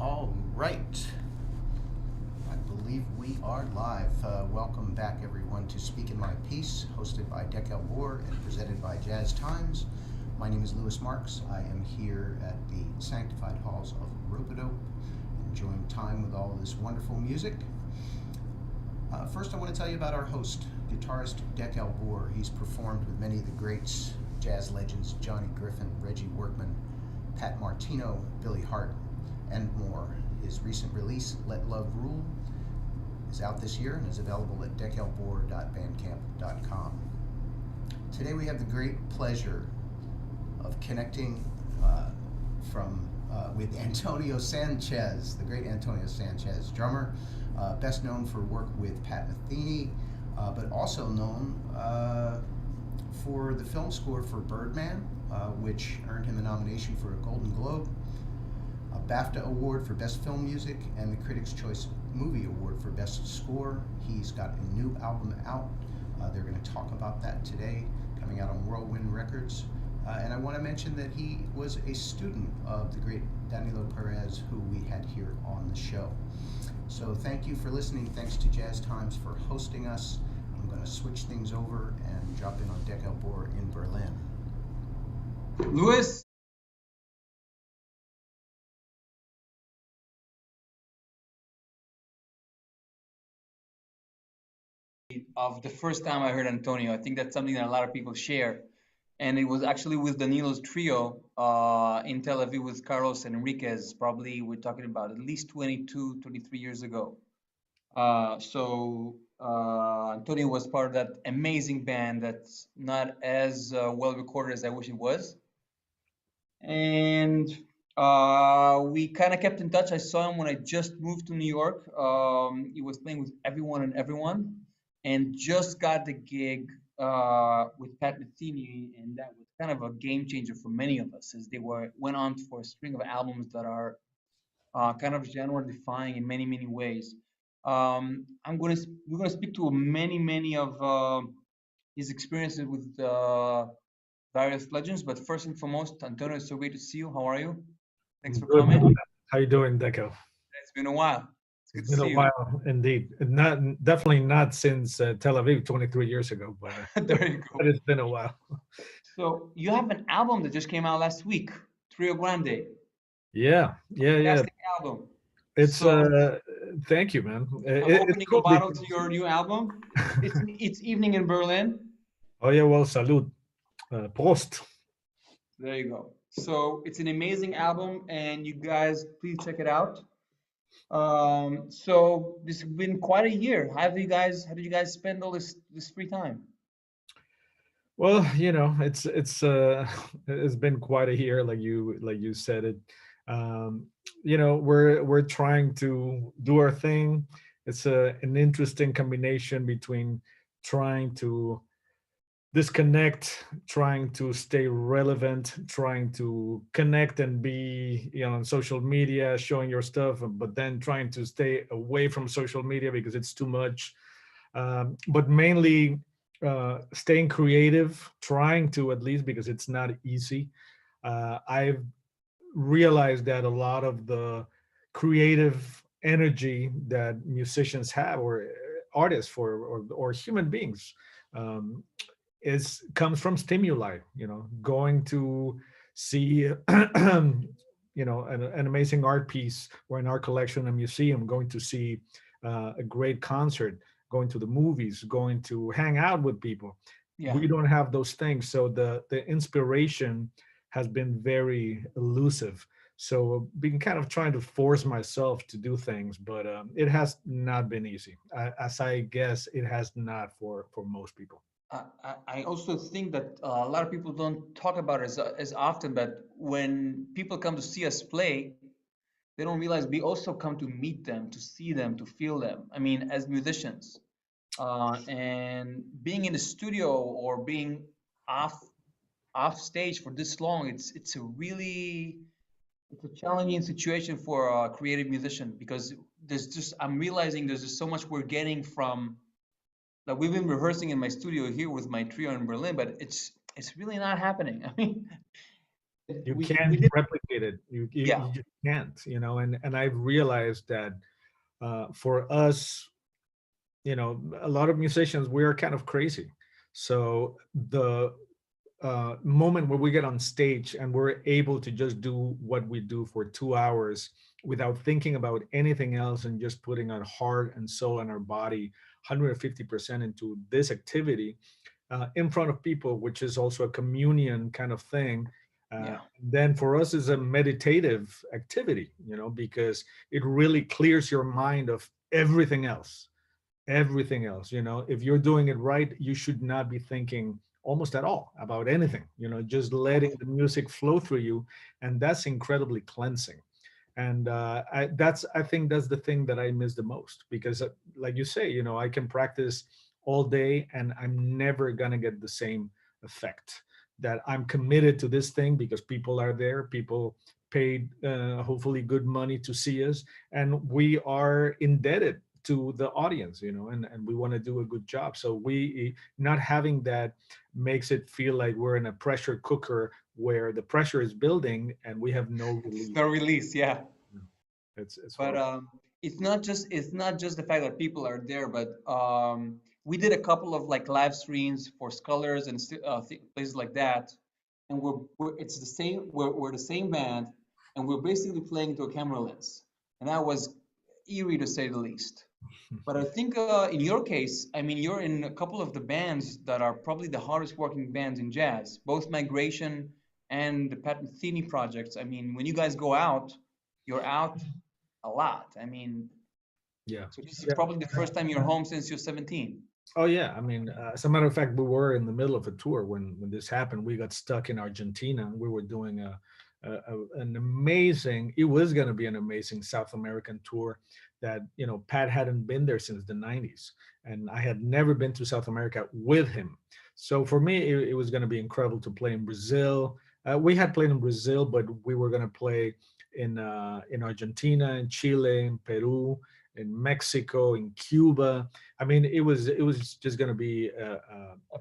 All right. I believe we are live. Welcome back, everyone, to Speakin My Piece, hosted by Dekel Bor and presented by JazzTimes. My name is Louis Marks. I am here at the sanctified halls of Ropeadope, enjoying time with all this wonderful music. First, I want to tell you about our host, guitarist Dekel Bor. He's performed with many of the greats, jazz legends Johnny Griffin, Reggie Workman, Pat Metheny, Billy Hart, and more. His recent release, Let Love Rule, is out this year and is available at dekelbor.bandcamp.com. Today we have the great pleasure of connecting with Antonio Sanchez, the great Antonio Sanchez, drummer, best known for work with Pat Metheny, but also known for the film score for Birdman, which earned him a nomination for a Golden Globe, a BAFTA Award for Best Film Music, and the Critics' Choice Movie Award for Best Score. He's got a new album out. They're going to talk about that today, coming out on Whirlwind Records. And I want to mention that he was a student of the great Danilo Perez, who we had here on the show. So thank you for listening. Thanks to JazzTimes for hosting us. I'm going to switch things over and drop in on Dekel Bor in Berlin. Louis? Of the first time I heard Antonio, I think that's something that a lot of people share. And it was actually with Danilo's trio in Tel Aviv with Carlos and Enriquez. Probably we're talking about at least 22, 23 years ago. Antonio was part of that amazing band that's not as well recorded as I wish it was. And we kind of kept in touch. I saw him when I just moved to New York. He was playing with everyone and everyone, and just got the gig with Pat Metheny, and that was kind of a game changer for many of us, as they went on for a string of albums that are kind of genre defying in many ways. We're gonna speak to many of his experiences with various legends, but first and foremost, Antonio, it's so great to see you. How are you? Thanks for Good. coming. How you doing, Dekel? It's been a while. It's good It's to been see a you. while, indeed. Definitely not since Tel Aviv 23 years ago, but, There you but go. it's been a while. So you have an album that just came out last week, Trio Grande. Yeah. Fantastic album. It's So thank you, man. I'm It's opening a cool bottle because, to your new album. It's evening in Berlin. oh yeah, well, salud, Prost. There you go. So it's an amazing album, and you guys please check it out. So this has been quite a year. How did you guys spend all this free time? Well, it's it's been quite a year, like you said it. Um, we're trying to do our thing. It's an interesting combination between trying to disconnect, trying to stay relevant, trying to connect and be, on social media, showing your stuff, but then trying to stay away from social media because it's too much. But mainly staying creative, trying to, at least, because it's not easy. I've realized that a lot of the creative energy that musicians have, or artists, or human beings, um, is comes from stimuli. Going to see an amazing art piece or an art collection in a museum, going to see a great concert, going to the movies, going to hang out with people. Yeah. We don't have those things, so the inspiration has been very elusive. So been kind of trying to force myself to do things, but it has not been easy, as I guess it has not for most people. I also think that a lot of people don't talk about it as often, but when people come to see us play, they don't realize we also come to meet them, to see them, to feel them. I mean, as musicians, and being in the studio or being off stage for this long, it's a challenging situation for a creative musician, because I'm realizing there's just so much we're getting from, like, we've been rehearsing in my studio here with my trio in Berlin, but it's really not happening. I mean, You we can't did, replicate it. yeah, You just can't, and I've realized that for us, a lot of musicians, we're kind of crazy. So the moment where we get on stage and we're able to just do what we do for 2 hours without thinking about anything else and just putting our heart and soul and our body 150% into this activity in front of people, which is also a communion kind of thing. yeah, Then for us is a meditative activity, because it really clears your mind of everything else. Everything else, if you're doing it right, you should not be thinking almost at all about anything, just letting the music flow through you. And that's incredibly cleansing. And I think that's the thing that I miss the most, because like you say, I can practice all day and I'm never gonna get the same effect. That I'm committed to this thing because people are there, people paid hopefully good money to see us, and we are indebted to the audience, and we want to do a good job. So we not having that makes it feel like we're in a pressure cooker where the pressure is building and we have no relief. no release, yeah. No, it's But horrible. it's not just the fact that people are there, but we did a couple of like live streams for scholars and places like that, and we're it's the same we're the same band, and we're basically playing to a camera lens, and that was eerie to say the least. But I think in your case, I mean, you're in a couple of the bands that are probably the hardest working bands in jazz, both Migration and the Pat Metheny projects. I mean, when you guys go out, you're out a lot. I mean, Yeah. so this is Yeah. probably the first time you're home since you're 17. Oh yeah, I mean, as a matter of fact, we were in the middle of a tour when this happened. We got stuck in Argentina. We were doing an amazing. It was going to be an amazing South American tour. That Pat hadn't been there since the '90s, and I had never been to South America with him. So for me, it was going to be incredible to play in Brazil. We had played in Brazil, but we were going to play in Argentina, in Chile, in Peru, in Mexico, in Cuba. I mean, it was just going to be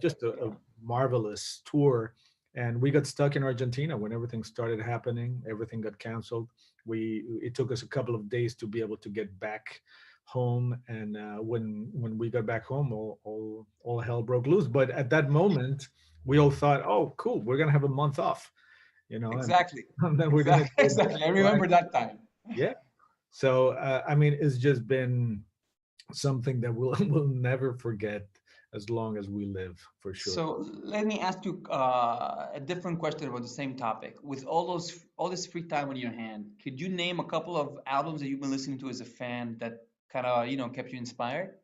just a marvelous tour, and we got stuck in Argentina when everything started happening. Everything got canceled. It took us a couple of days to be able to get back home, and when we got back home, all hell broke loose. But at that moment, we all thought, "Oh, cool, we're gonna have a month off," and, Exactly. and then we're gonna Exactly. go back Exactly. I right. remember that time. Yeah. So I mean, it's just been something that we'll we'll never forget as long as we live, for sure. So let me ask you a different question about the same topic. With all this free time on your hand, could you name a couple of albums that you've been listening to as a fan that kind of kept you inspired?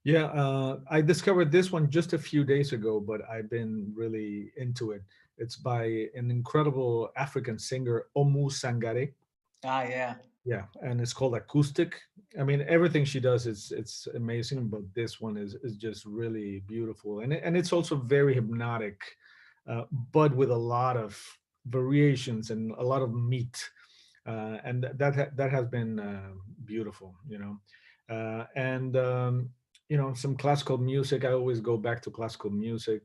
Yeah, I discovered this one just a few days ago, but I've been really into it. It's by an incredible African singer, Omu Sangare. Ah, yeah. Yeah, and it's called Acoustic. I mean, everything she does is it's amazing, but this one is just really beautiful, and it's also very hypnotic, but with a lot of variations and a lot of meat, and that has been beautiful, and some classical music. I always go back to classical music.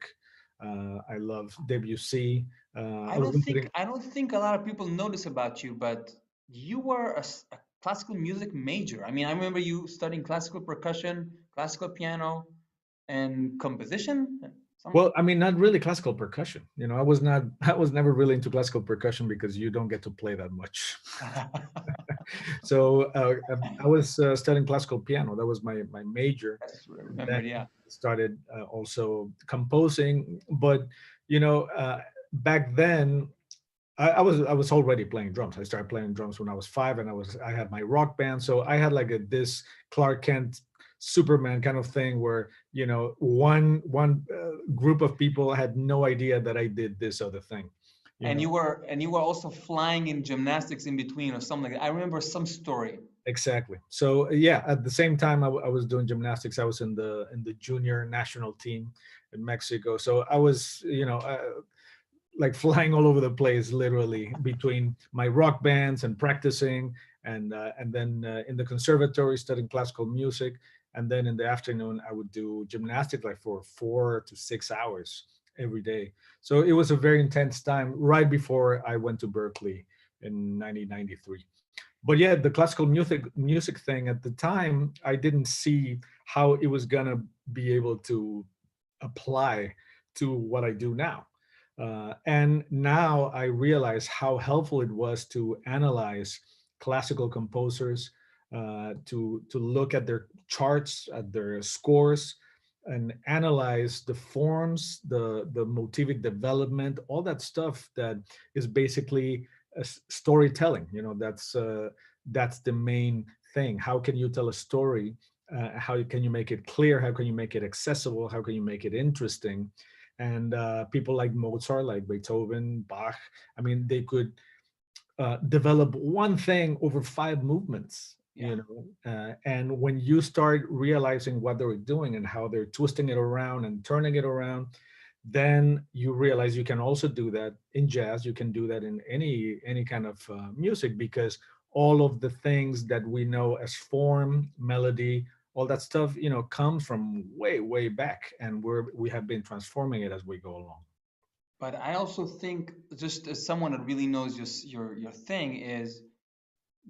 I love Debussy. I was listening. I don't think a lot of people notice about you, but you were a classical music major. I mean, I remember you studying classical percussion, classical piano, and composition. Some. Well, I mean, not really classical percussion. I was not. I was never really into classical percussion because you don't get to play that much. So I was studying classical piano. That was my major, Yes, and then remember, yeah. started also composing. But back then, I was already playing drums. I started playing drums when I was 5, and I had my rock band. So I had like this Clark Kent Superman kind of thing where one group of people had no idea that I did this other thing. You And know you were also flying in gymnastics in between or something like that. I remember some story. exactly. So yeah, at the same time I was doing gymnastics. I was in the junior national team in Mexico. So I was like flying all over the place, literally between my rock bands and practicing, and then in the conservatory studying classical music, and then in the afternoon I would do gymnastics like for 4 to 6 hours every day. So it was a very intense time right before I went to Berkeley in 1993. But yeah, the classical music thing at the time, I didn't see how it was gonna be able to apply to what I do now. And now I realize how helpful it was to analyze classical composers, to look at their charts, at their scores, and analyze the forms, the motivic development, all that stuff that is basically storytelling. That's the main thing. How can you tell a story? How can you make it clear? How can you make it accessible? How can you make it interesting? And people like Mozart, like Beethoven, Bach, I mean, they could develop one thing over five movements, Yeah. and when you start realizing what they're doing and how they're twisting it around and turning it around, then you realize you can also do that in jazz. You can do that in any kind of music, because all of the things that we know as form, melody, all that stuff, comes from way back, and we have been transforming it as we go along. But I also think, just as someone that really knows your thing, is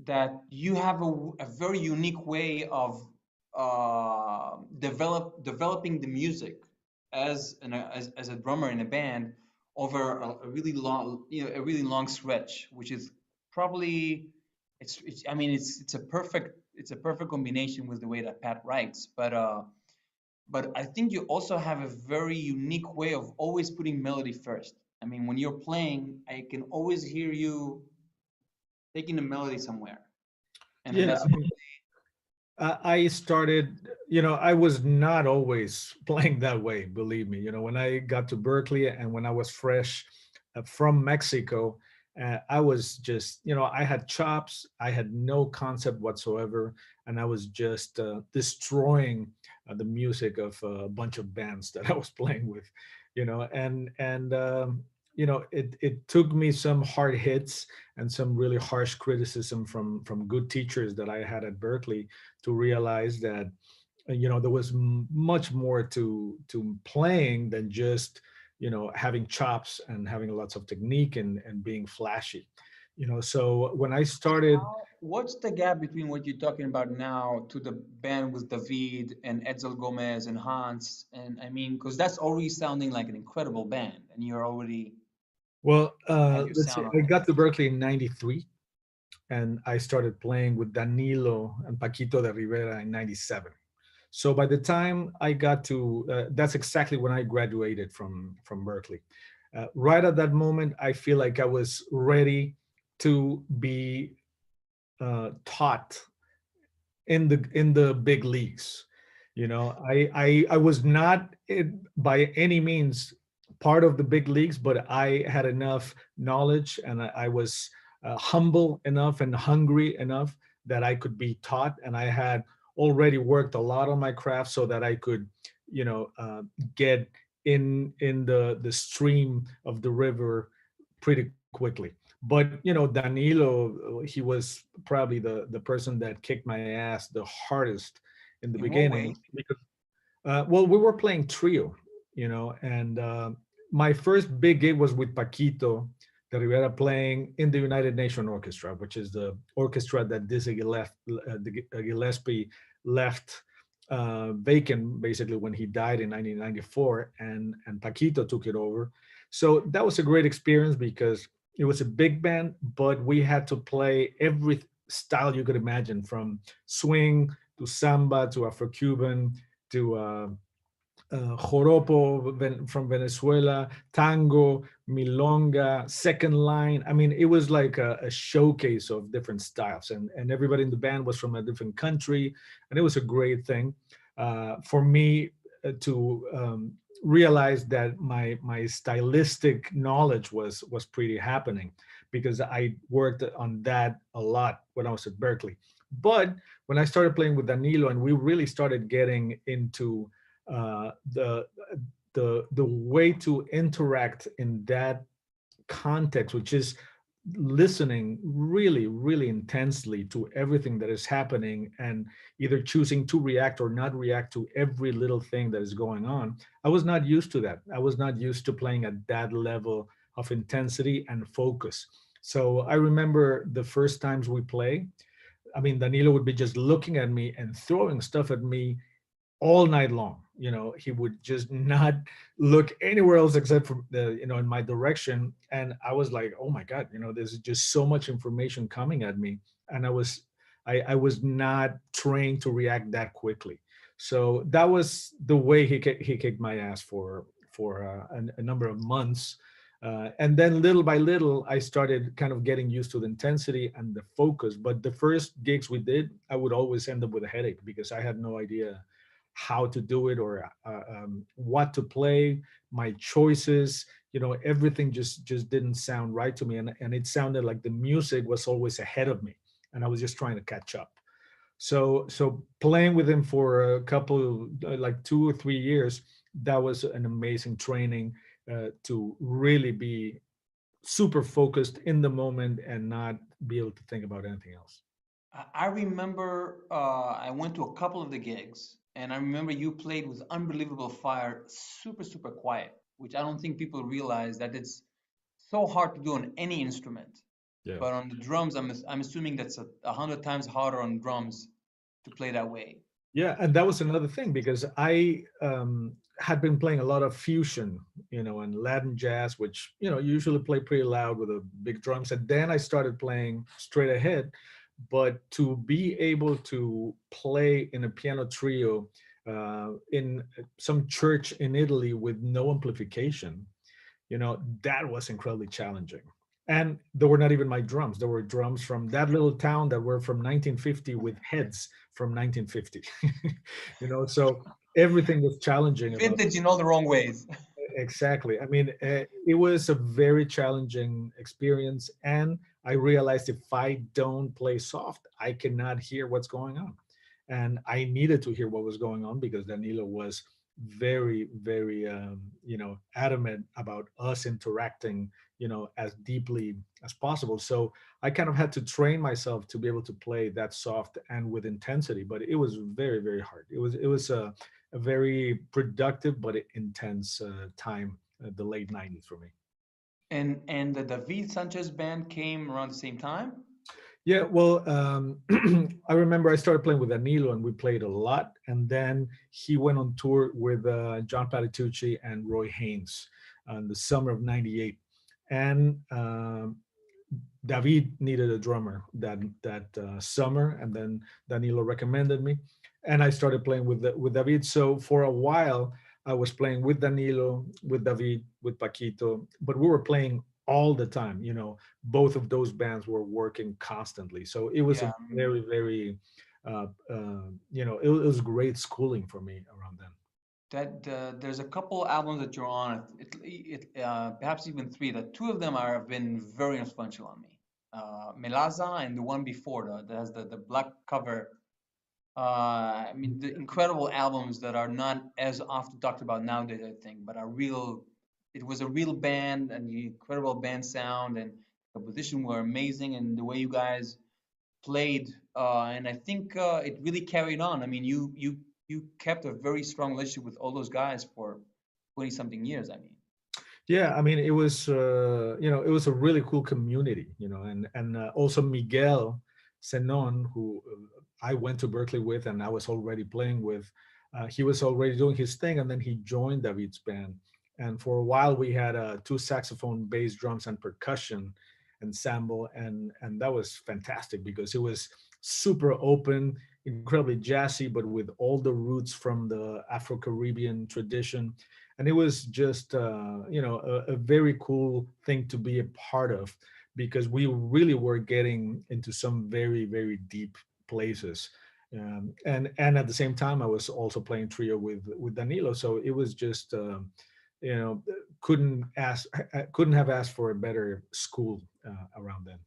that you have a very unique way of developing the music as a drummer in a band over a really long, a really long stretch, which is probably, it's I mean it's a perfect combination with the way that Pat writes, but I think you also have a very unique way of always putting melody first. I mean, when you're playing, I can always hear you taking the melody somewhere, and Yeah, that's I mean, I started, I was not always playing that way, believe me. When I got to Berkeley and when I was fresh from Mexico, I was just, I had chops, I had no concept whatsoever, and I was just destroying the music of a bunch of bands that I was playing with, it took me some hard hits and some really harsh criticism from good teachers that I had at Berkeley to realize that there was much more to playing than just having chops and having lots of technique and being flashy. So when I started. what's the gap between what you're talking about now to the band with David and Edsel Gomez and Hans? And I mean, because that's already sounding like an incredible band, and you're already Well, have your let's see, sound I on it. got to Berkeley in 93, and I started playing with Danilo and Paquito de Rivera in 97. So by the time I got to, that's exactly when I graduated from Berkeley. Right at that moment, I feel like I was ready to be taught in the big leagues. I was not by any means part of the big leagues, but I had enough knowledge, and I was humble enough and hungry enough that I could be taught, and I had already worked a lot on my craft so that I could get in the stream of the river pretty quickly. But Danilo, he was probably the person that kicked my ass the hardest in the In what beginning, way? because well, we were playing trio, and my first big gig was with Paquito de Rivera playing in the United Nation Orchestra, which is the orchestra that Dizzy Gillespie left vacant basically when he died in 1994, and Paquito took it over. So that was a great experience because it was a big band, but we had to play every style you could imagine, from swing to samba to Afro-Cuban to joropo from Venezuela, tango, milonga, second line. I mean, it was like a showcase of different styles, and everybody in the band was from a different country, and it was a great thing for me to realize that my stylistic knowledge was pretty happening, because I worked on that a lot when I was at Berkeley. But when I started playing with Danilo and we really started getting into uh, the the way to interact in that context, which is listening really, really intensely to everything that is happening, and either choosing to react or not react to every little thing that is going on. I was not used to that. I was not used to playing at that level of intensity and focus. So I remember the first times we play, I mean, Danilo would be just looking at me and throwing stuff at me all night long. He would just not look anywhere else except for in my direction. And I was like, oh my God, there's just so much information coming at me. And I was not trained to react that quickly. So that was the way he kicked my ass for a number of months. And then little by little, I started kind of getting used to the intensity and the focus. But the first gigs we did, I would always end up with a headache because I had no idea how to do it, or what to play, my choices. Everything just didn't sound right to me, and it sounded like the music was always ahead of me, and I was just trying to catch up. So playing with him for a couple, like 2 or 3 years, that was an amazing training, to really be super focused in the moment and not be able to think about anything else. I remember I went to a couple of the gigs, and I remember you played with unbelievable fire, super, super quiet, which I don't think people realize that it's so hard to do on any instrument. Yeah. But on the drums, I'm assuming that's 100 times harder on drums to play that way. Yeah, and that was another thing because I had been playing a lot of fusion, and Latin jazz, which usually play pretty loud with a big drums. And then I started playing straight ahead. But to be able to play in a piano trio in some church in Italy with no amplification, that was incredibly challenging. And there were not even my drums. There were drums from that little town that were from 1950 with heads from 1950. So everything was challenging about. Vintage in all the wrong ways. Exactly. I mean, it was a very challenging experience, and I realized if I don't play soft, I cannot hear what's going on. And I needed to hear what was going on because Danilo was very, very, adamant about us interacting, as deeply as possible. So I kind of had to train myself to be able to play that soft and with intensity. But it was very, very hard. It was a very productive but intense time, the late '90s for me. And the David Sanchez band came around the same time. Yeah, well, I remember I started playing with Danilo and we played a lot. And then he went on tour with John Patitucci and Roy Haynes in the summer of '98. And David needed a drummer that summer, and then Danilo recommended me, and I started playing with David. So for a while, I was playing with Danilo, with David, with Paquito, but we were playing all the time. Both of those bands were working constantly, so it was a Yeah, very, very, it was great schooling for me around then. that there's a couple albums that you're on. Perhaps even three. That two of them have been very influential on me. Melaza and the one before that has the black cover. I mean, the incredible albums that are not as often talked about nowadays, I think, but are real. It was a real band and the incredible band sound and composition were amazing, and the way you guys played, and I think it really carried on. I mean, you kept a very strong relationship with all those guys for 20 something years. I mean, Yeah, I mean, it was a really cool community, and also Miguel Senon, who I went to Berkeley with, and I was already playing with. He was already doing his thing, and then he joined David's band. And for a while, we had two saxophone, bass, drums, and percussion ensemble, and that was fantastic because it was super open, incredibly jazzy, but with all the roots from the Afro-Caribbean tradition. And it was just a very cool thing to be a part of because we really were getting into some very, very deep places. And at the same time I was also playing trio with Danilo, so it was just you know couldn't have asked for a better school around then.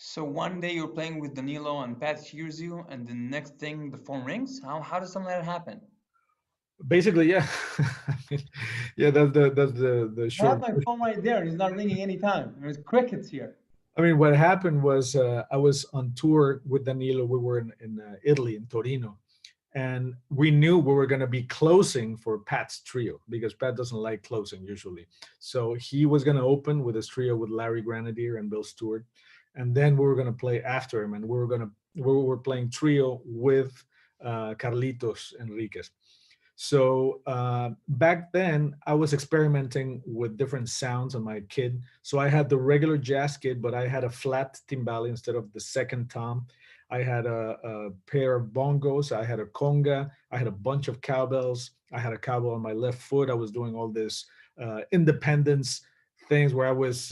so one day you're playing with Danilo and Pat hears you, and the next thing the phone rings. How does something like that happen? Basically, yeah. I mean, yeah, that's the I have short my phone right there, and it's not ringing anytime. There's crickets here. I mean, what happened was I was on tour with Danilo. We were in Italy, in Torino, and we knew we were going to be closing for Pat's trio because Pat doesn't like closing usually. So he was going to open with his trio with Larry Grenadier and Bill Stewart, and then we were going to play after him, and we were playing trio with Carlitos Enriquez. So back then, I was experimenting with different sounds on my kid. So I had the regular jazz kit, but I had a flat timbale instead of the second tom. I had a pair of bongos. I had a conga. I had a bunch of cowbells. I had a cowbell on my left foot. I was doing all this independence things where I was,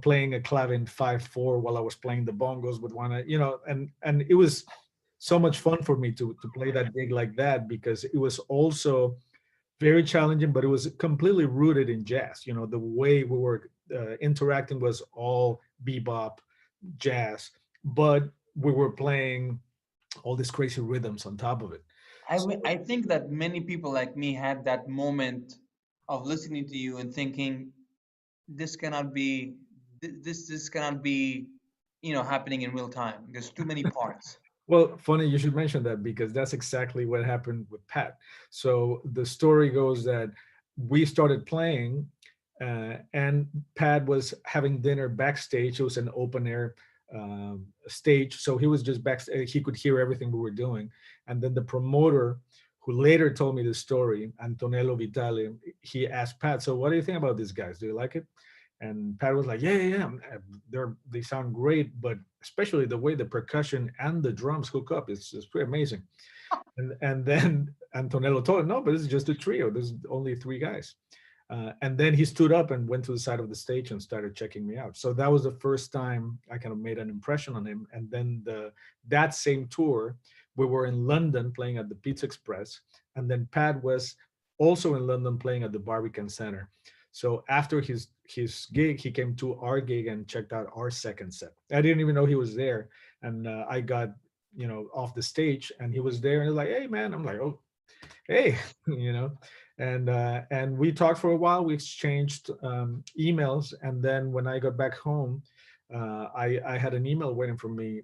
playing a clavin 5/4 while I was playing the bongos with one, and it was so much fun for me to play that gig like that because it was also very challenging, but it was completely rooted in jazz. The way we were interacting was all bebop, jazz, but we were playing all these crazy rhythms on top of it. So I think that many people like me had that moment of listening to you and thinking, this cannot be, this cannot be, happening in real time. There's too many parts. well, funny you should mention that because that's exactly what happened with Pat. So the story goes that we started playing, and Pat was having dinner backstage. It was an open air stage, so he was just backstage. He could hear everything we were doing, and then the promoter, who later told me the story, Antonello Vitale, he asked Pat, "So what do you think about these guys? Do you like it?" And Pat was like, "Yeah, yeah, yeah. They sound great, but especially the way the percussion and the drums hook up is pretty amazing." And then Antonello told him, "No, but this is just a trio. There's only three guys." And then he stood up and went to the side of the stage and started checking me out. So that was the first time I kind of made an impression on him. And then that same tour, we were in London playing at the Pizza Express, and then Pat was also in London playing at the Barbican Center. So after his gig, he came to our gig and checked out our second set. I didn't even know he was there, and I got off the stage, and he was there, and he's like, "Hey, man," I'm like, "Oh, hey," you know, and we talked for a while. We exchanged emails, and then when I got back home, I had an email waiting for me,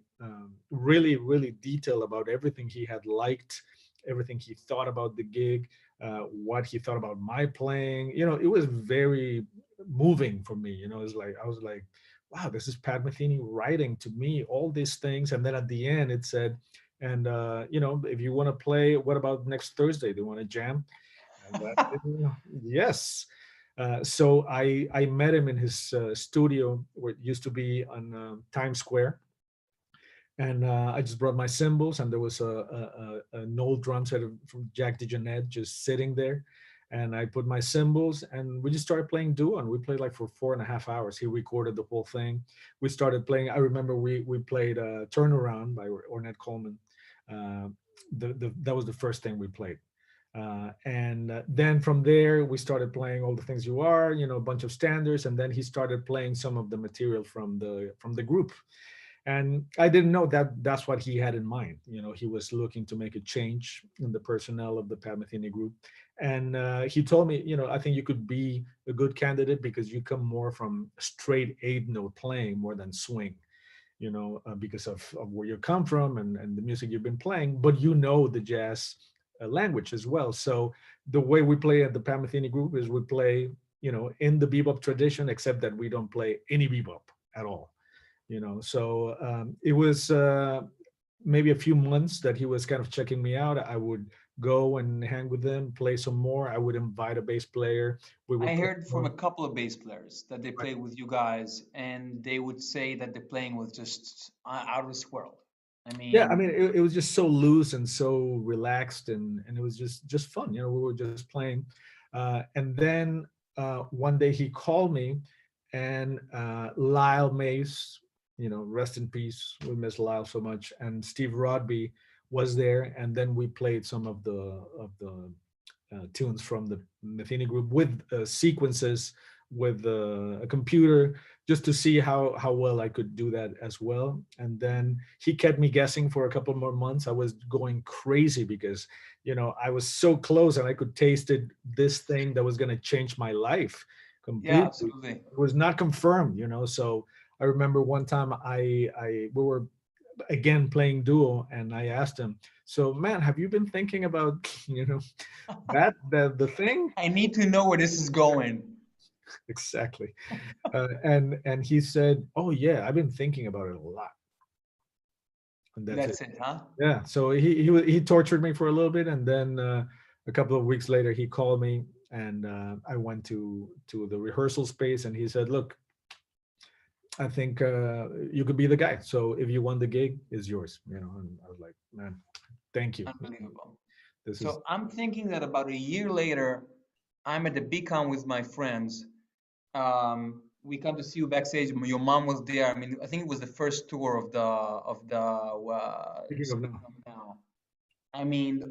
really really detailed about everything he had liked, everything he thought about the gig, what he thought about my playing. It was very moving for me. It's like I was like, wow, this is Pat Metheny writing to me all these things, and then at the end it said, and if you want to play, what about next Thursday? Do you want to jam? And yes. So I met him in his studio where it used to be on Times Square, and I just brought my cymbals, and there was an old drum set from Jack DeJohnette just sitting there, and I put my cymbals, and we just started playing duo, and we played like for 4.5 hours. He recorded the whole thing. We started playing. I remember we played "Turnaround" by Ornette Coleman. Uh, that was the first thing we played. And then from there we started playing all the things you are, a bunch of standards, and then he started playing some of the material from the group, and I didn't know that that's what he had in mind. He was looking to make a change in the personnel of the Pat Metheny group, and he told me, I think you could be a good candidate because you come more from straight 8 note playing more than swing, because of where you come from and the music you've been playing, but the jazz language as well. So the way we play at the Pat Metheny group is we play, in the bebop tradition, except that we don't play any bebop at all. So it was maybe a few months that he was kind of checking me out. I would go and hang with him, play some more. I would invite a bass player. We I would play heard from more. a couple of bass players that they played with you guys, and they would say that the playing was just out of this world. I Yeah, I mean, mean, it was just so loose and so relaxed, and it was just fun. We were just playing, and then one day he called me, and Lyle Mays, rest in peace. We miss Lyle so much, and Steve Rodby was there, and then we played some of the tunes from the Metheny group with sequences with a computer, just to see how well I could do that as well. And then he kept me guessing for a couple more months. I was going crazy because I was so close, and I could taste it. This thing that was going to change my life yeah, completely absolutely. was not confirmed. So I remember one time we were again playing duo, and I asked him, so man, have you been thinking about that the thing? I need to know where this is going. Exactly. And he said, oh yeah, I've been thinking about it a lot. And that's it. That's it, huh? Yeah, so he tortured me for a little bit, and then a couple of weeks later he called me, and I went to the rehearsal space, and he said, look, I think you could be the guy, so if you want the gig, it's yours. And I was like, man, thank you. Unbelievable. This is So I'm thinking that about a year later, I'm at the Beacon with my friends. We come to see you backstage. Your mom was there. I mean, I think it was the first tour of the speaking of now. Speaking of Now. I mean,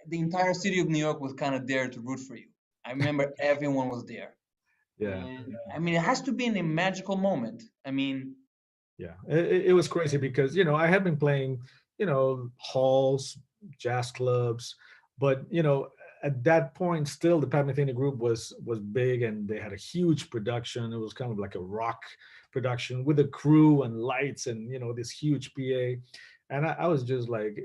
the entire city of New York was kind of there to root for you. I remember everyone was there, Yeah, and I mean, it has to be in a magical moment. I mean, yeah, it was crazy because I had been playing halls, jazz clubs, but at that point still the Pat Metheny group was big, and they had a huge production. It was kind of like a rock production with a crew and lights and this huge PA, and I was just like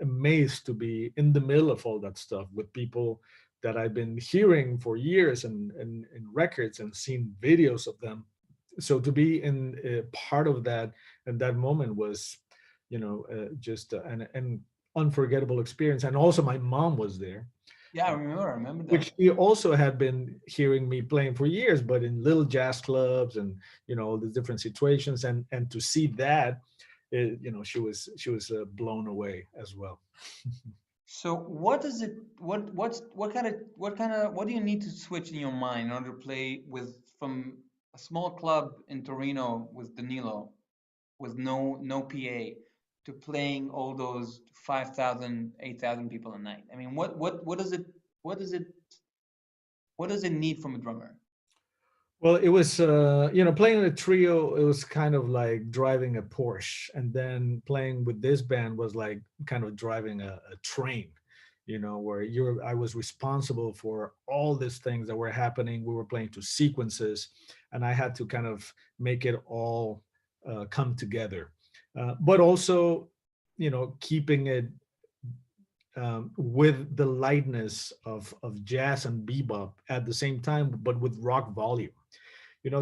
amazed to be in the middle of all that stuff with people that I've been hearing for years and in records and seen videos of them. So to be in part of that and that moment was just an unforgettable experience. And also my mom was there, yeah, uh, I remember that. which she also had been hearing me playing for years, but in little jazz clubs and all the different situations, and to see that, she was blown away as well. So what is it? What do you need to switch in your mind in order to play with from a small club in Torino with Danilo, with no PA, to playing all those 5,000, 8,000 people a night? I mean, what does it what does it what does it need from a drummer? Well, it was, playing a trio, it was kind of like driving a Porsche. And then playing with this band was like kind of driving a train, where I was responsible for all these things that were happening. We were playing to sequences, and I had to kind of make it all come together. But also, keeping it with the lightness of jazz and bebop at the same time, but with rock volume.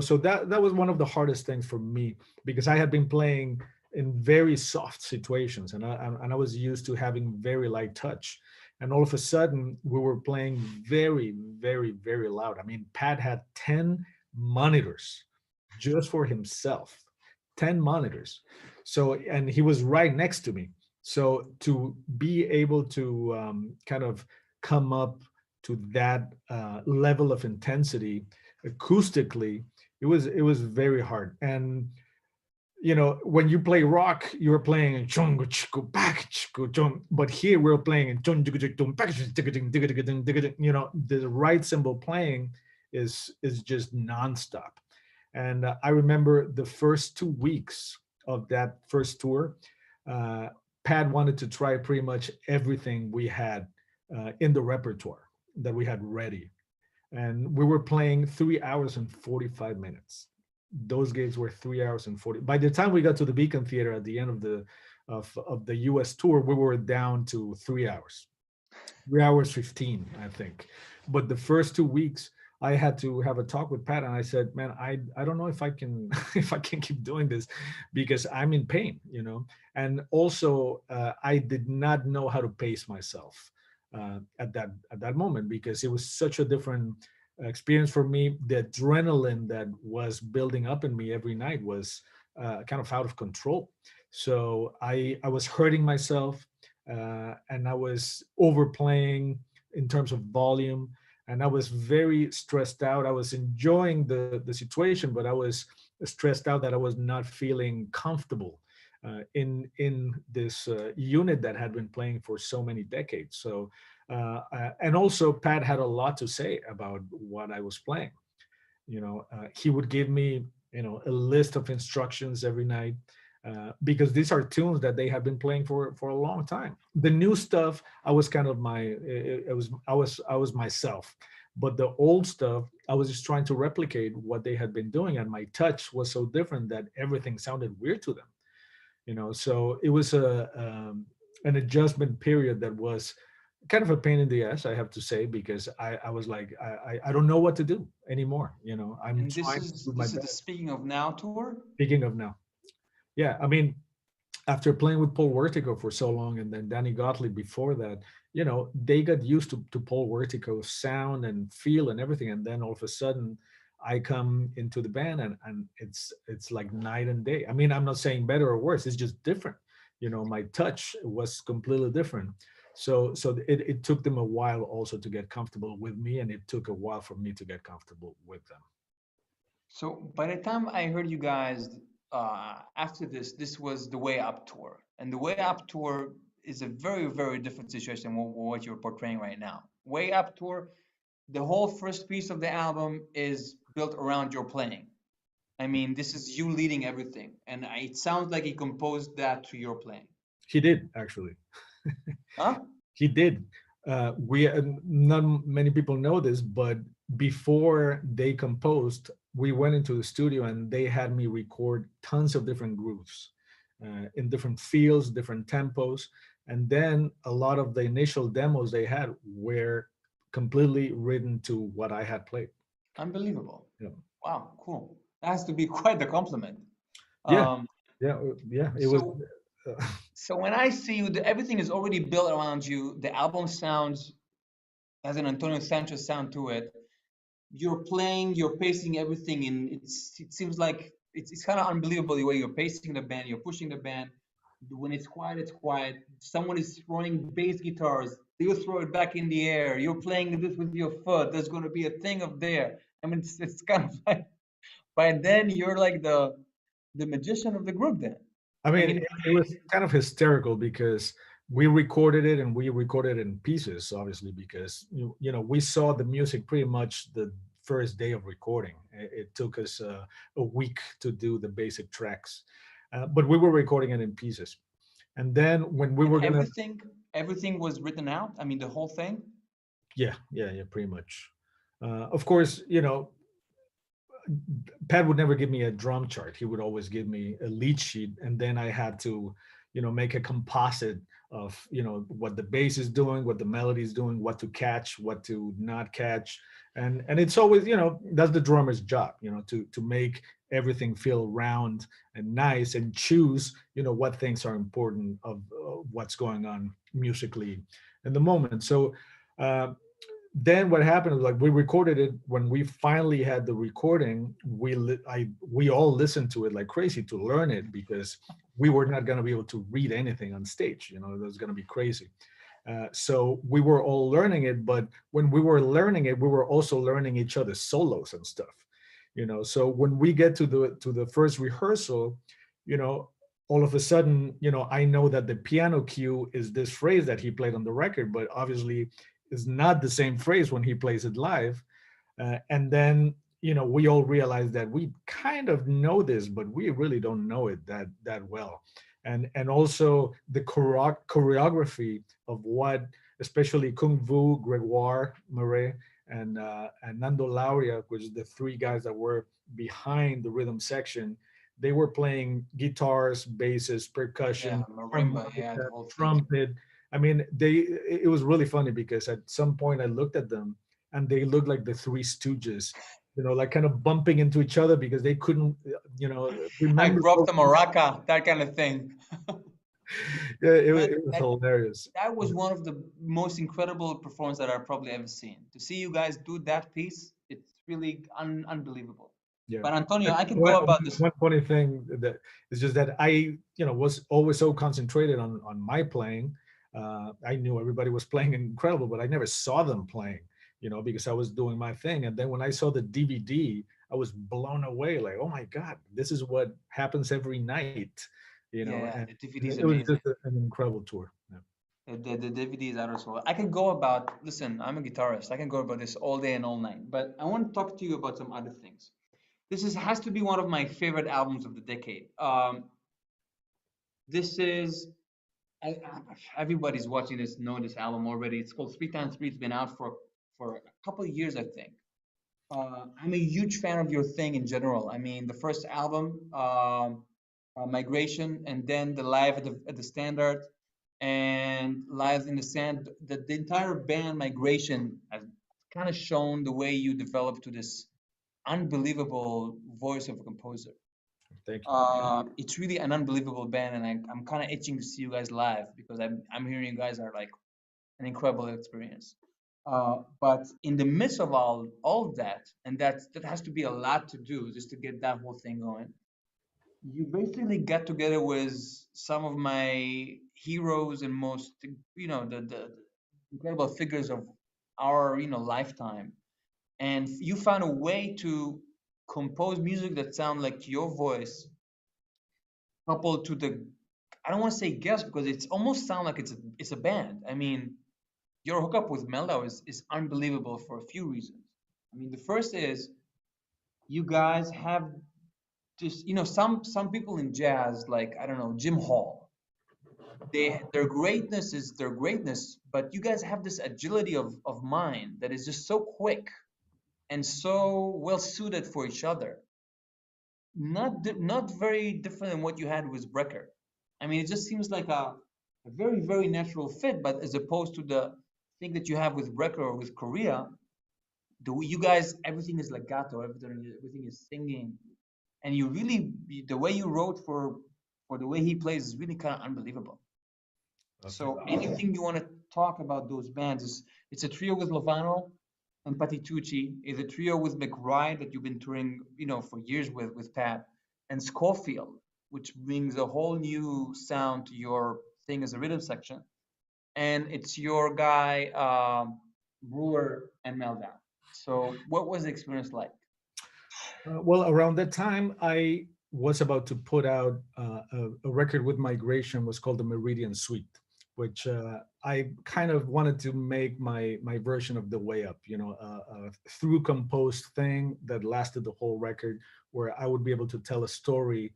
So that was one of the hardest things for me, because I had been playing in very soft situations, and I was used to having very light touch, and all of a sudden we were playing very, very, very loud. I mean, Pat had 10 monitors just for himself, 10 monitors. So, and he was right next to me. So to be able to kind of come up to that level of intensity acoustically, it was very hard. And when you play rock, you're playing in chungu chiku back chiku chung, but here we're playing in chungu chiku chung back chiku chiku chiku chiku chiku chiku. The right cymbal playing is just nonstop. And I remember the first 2 weeks of that first tour, uh, Pat wanted to try pretty much everything we had in the repertoire that we had ready, and we were playing 3 hours and 45 minutes. Those gigs were 3 hours and 40. By the time we got to the Beacon Theater at the end of the US tour, we were down to 3 hours, 3 hours 15, I think. But the first 2 weeks, I had to have a talk with Pat, and I said, man, I don't know if I can if I can keep doing this, because I'm in pain, and also I did not know how to pace myself at that moment, because it was such a different experience for me. The adrenaline that was building up in me every night was kind of out of control. So I was hurting myself, and I was overplaying in terms of volume, and I was very stressed out. I was enjoying the situation, but I was stressed out that I was not feeling comfortable in this unit that had been playing for so many decades. So, and also Pat had a lot to say about what I was playing. He would give me, a list of instructions every night, because these are tunes that they have been playing for a long time. The new stuff, I was kind of I was myself. But the old stuff, I was just trying to replicate what they had been doing, and my touch was so different that everything sounded weird to them. So it was an adjustment period that was kind of a pain in the ass, I have to say, because I was like, I don't know what to do anymore. I'm And trying to do my this is the best. Speaking of Now tour. Speaking of now, yeah, I mean, after playing with Paul Vertigo for so long, and then Danny Gottlieb before that, they got used to Paul Vertigo's sound and feel and everything, and then all of a sudden, I come into the band, and it's like night and day. I mean, I'm not saying better or worse; it's just different. My touch was completely different. So it took them a while also to get comfortable with me, and it took a while for me to get comfortable with them. So by the time I heard you guys after this was the Way Up tour, and the Way Up tour is a very very different situation than what you're portraying right now. Way Up tour, the whole first piece of the album is built around your playing. I mean, this is you leading everything, and it sounds like he composed that to your playing. He did actually. Huh? He did. We Not many people know this, but before they composed, we went into the studio and they had me record tons of different grooves in different fields, different tempos, and then a lot of the initial demos they had were completely written to what I had played. Unbelievable. Yeah, Wow, cool. That has to be quite the compliment. yeah, Um, yeah. It was. so Uh, so when I see you, everything is already built around you. The album sounds has an Antonio Sanchez sound to it. You're playing, you're pacing everything, and it seems like it's kind of unbelievable the way you're pacing the band, you're pushing the band. When it's quiet, it's quiet. Someone is throwing bass guitars, you throw it back in the air. You're playing this with your foot. There's going to be a thing up there. I mean, it's kind of like by then you're like the magician of the group. Then I I mean, mean, it was kind of hysterical because we recorded it and we recorded it in pieces, obviously, because we saw the music pretty much the first day of recording. It took us a week to do the basic tracks, but we were recording it in pieces. And then when we and were gonna, everything was written out. I mean, the whole thing. yeah, pretty much. Of course, Pat would never give me a drum chart. He would always give me a lead sheet, and then I had to, make a composite of, what the bass is doing, what the melody is doing, what to catch, what to not catch, and it's always, that's the drummer's job, to make everything feel round and nice, and choose, what things are important of what's going on musically in the moment. So. Uh, then what happened was, like, we recorded it. When we finally had the recording, we all listened to it like crazy to learn it, because we were not going to be able to read anything on stage. It was going to be crazy. So we were all learning it, but when we were learning it, we were also learning each other's solos and stuff. So when we get to the first rehearsal, you know all of a sudden, I know that the piano cue is this phrase that he played on the record, but obviously is not the same phrase when he plays it live. And then, we all realize that we kind of know this, but we really don't know it that well. And also the choreography of what, especially Kung Fu, Gregoire Marais, and Nando Lauria, which is the three guys that were behind the rhythm section. They were playing guitars, basses, Yeah, percussion, marimba. Yeah, the harmonica, whole thing. trumpet. I mean, it was really funny because at some point I looked at them and they looked like the Three Stooges, like kind of bumping into each other because they couldn't, I remember. dropped a maraca, that kind of thing. Yeah, Man, it was that hilarious. that was one of the most incredible performances that I've probably ever seen. To see you guys do that piece, it's really unbelievable. Yeah. But Antonio, I can One go about this. one funny thing that is just that I, was always so concentrated on my playing. I knew everybody was playing incredible, but I never saw them playing, because I was doing my thing. And then when I saw the DVD, I was blown away. Like, oh my God, this is what happens every night, Yeah, and the DVD is it was amazing. just an incredible tour. Yeah. The DVD is out as well. I can go about, listen, I'm a guitarist. I can go about this all day and all night. But I want to talk to you about some other things. This has to be one of my favorite albums of the decade. This is I, everybody's watching this, know this album already. It's called 3 Times 3. It's been out for for a couple of years, I think. I'm a huge fan of your thing in general. I mean, the first album, Migration, and then the live at the Standard, and live in the Sand. The entire band Migration has kind of shown the way you developed to this unbelievable voice of a composer. Thank you. It's really an unbelievable band, and I'm kind of itching to see you guys live because I'm hearing you guys are like an incredible experience. But in the midst of all of that, and that has to be a lot to do just to get that whole thing going. You basically got together with some of my heroes and most, the incredible figures of our, lifetime, and you found a way to compose music that sound like your voice, coupled to the, I don't want to say guest because it's almost sound like it's a band. I mean, your hookup with Mello is unbelievable for a few reasons. I mean, the first is you guys have just, some people in jazz, like, I don't know, Jim Hall. Their greatness is their greatness, but you guys have this agility of mind that is just so quick and so well suited for each other. Not very different than what you had with Brecker. I mean, it just seems like a very, very natural fit, but as opposed to the thing that you have with Brecker or with Korea, you guys, everything is legato, everything is singing, and you really, the way you wrote for the way he plays is really kind of unbelievable. Okay. So anything you want to talk about those bands is, it's a trio with Lovano and Patitucci, is a trio with McBride that you've been touring, for years with Pat, and Schofield, which brings a whole new sound to your thing as a rhythm section. And it's your guy, Brewer and Meldown. So what was the experience like? Well, around that time, I was about to put out a record with Migration, was called the Meridian Suite, which I kind of wanted to make my version of the Way Up, a through composed thing that lasted the whole record, where I would be able to tell a story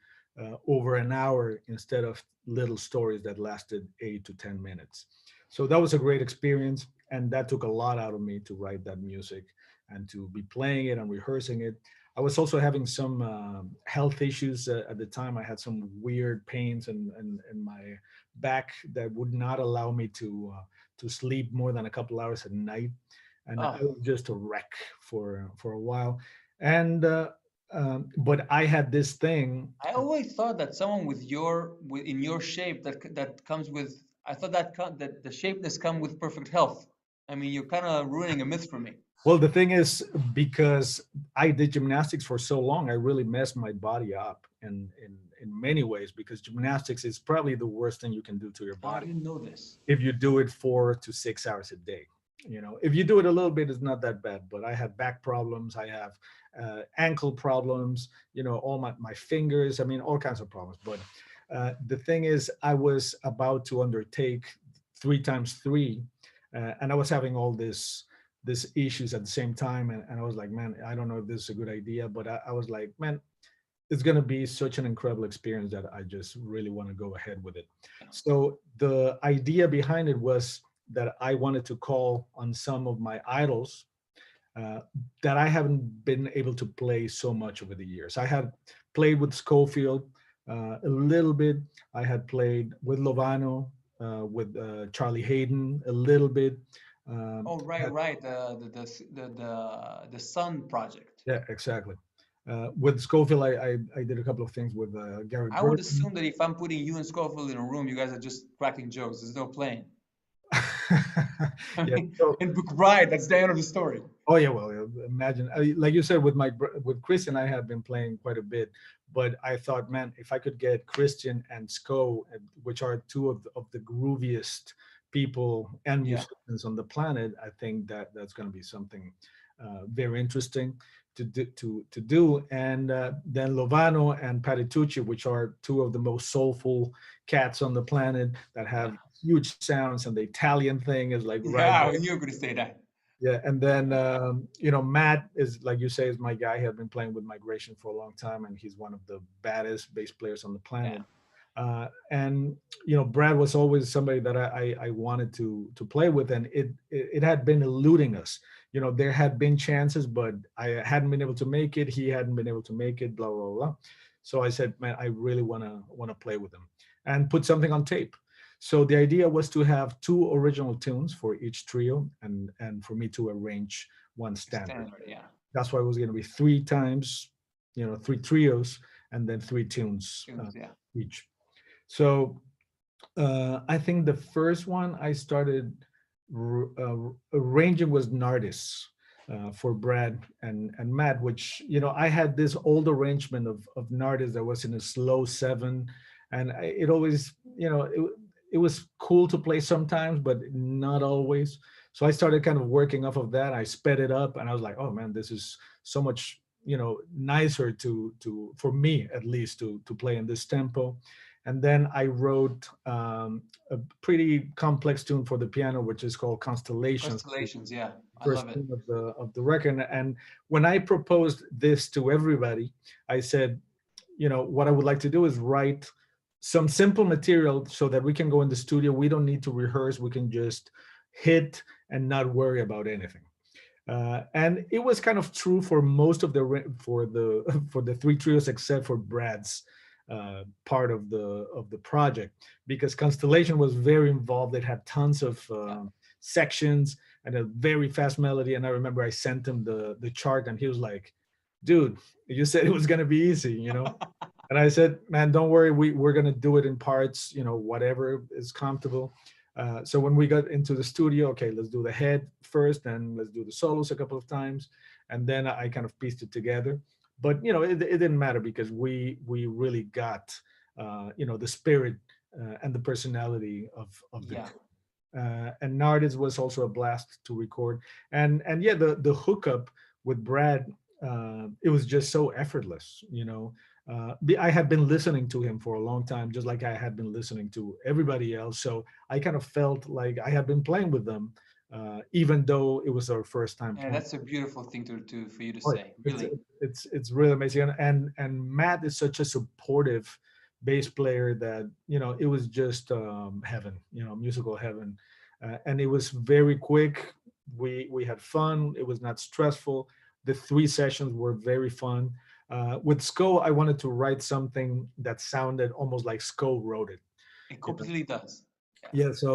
over an hour instead of little stories that lasted 8 to 10 minutes. So that was a great experience, and that took a lot out of me to write that music and to be playing it and rehearsing it. I was also having some health issues at the time. I had some weird pains in my back that would not allow me to sleep more than a couple hours at night, and I Oh, was just a wreck for a while. And but I had this thing. I always thought that someone in your shape that comes with, I thought that the shapeness come with perfect health. I mean, you're kind of ruining a myth for me. Well, the thing is, because I did gymnastics for so long, I really messed my body up in many ways, because gymnastics is probably the worst thing you can do to your Oh, I body didn't know this. if you do it 4 to 6 hours a day. If you do it a little bit, it's not that bad. But I have back problems, I have ankle problems, all my fingers, I mean, all kinds of problems. But the thing is, I was about to undertake 3 times 3, and I was having all this issues at the same time, and I was like, man, I don't know if this is a good idea, but I was like, man, it's going to be such an incredible experience that I just really want to go ahead with it. So the idea behind it was that I wanted to call on some of my idols uh, that I haven't been able to play so much over the years. I had played with Schofield a little bit. I had played with Lovano, with Charlie Hayden a little bit. Oh, right, had- right. The Sun Project. yeah, exactly. With Schofield, I did a couple of things with Gary I would Burton. assume that if I'm putting you and Scofield in a room, you guys are just cracking jokes. There's no playing. I Yeah. mean, So, and McBride, that's the end of the story. oh yeah, well, imagine, like you said, with Christian, I have been playing quite a bit, but I thought, man, if I could get Christian and Sco, which are two of the grooviest people and Yeah. musicians on the planet, I think that's going to be something very interesting to do. And then Lovano and Patitucci, which are two of the most soulful cats on the planet that Yeah. have huge sounds, and the Italian thing is like right Yeah, I there. knew you were going to say that. Yeah, and then Matt is, like you say, is my guy. He has been playing with Migration for a long time, and he's one of the baddest bass players on the Yeah. planet. And Brad was always somebody that I wanted to play with, and it had been eluding us there had been chances, but I hadn't been able to make it. He hadn't been able to make it. Blah blah blah. So I said, man, I really wanna play with him and put something on tape. So the idea was to have two original tunes for each trio, and for me to arrange one standard. Standard, yeah. That's why it was going to be three times, three trios, and then three tunes Tunes, yeah. each. So I think the first one I started arranging was Nardis for Brad and Matt, which, I had this old arrangement of Nardis that was in a slow seven. And it always, it was cool to play sometimes, but not always. So I started kind of working off of that. I sped it up and I was like, oh man, this is so much, nicer to for me at least to play in this tempo. And then I wrote a pretty complex tune for the piano, which is called Constellations, Constellations, yeah. I first love it. tune of the record. And when I proposed this to everybody, I said, what I would like to do is write some simple material so that we can go in the studio. We don't need to rehearse. We can just hit and not worry about anything. And it was kind of true for most of for the for the three trios, except for Brad's part of the project, because Constellation was very involved. It had tons of sections and a very fast melody. And I remember I sent him the chart, and he was like, "Dude, you said it was gonna be easy." And I said, "Man, don't worry. We're gonna do it in parts. Whatever is comfortable." So when we got into the studio, okay, let's do the head first, and let's do the solos a couple of times, and then I kind of pieced it together. But it didn't matter because we really got the spirit and the personality of the Yeah. two. And Nardis was also a blast to record, and yeah, the hookup with Brad, it was just so effortless. I had been listening to him for a long time, just like I had been listening to everybody else. So I kind of felt like I had been playing with them, even though it was our first time Yeah, playing. that's a beautiful thing to for you to Oh, say, It's really. it's really amazing, and Matt is such a supportive bass player that it was just heaven, musical heaven, and it was very quick. We had fun. It was not stressful. The three sessions were very fun. With Sko, I wanted to write something that sounded almost like Sko wrote it. It You know? completely does. Yeah. Yeah, so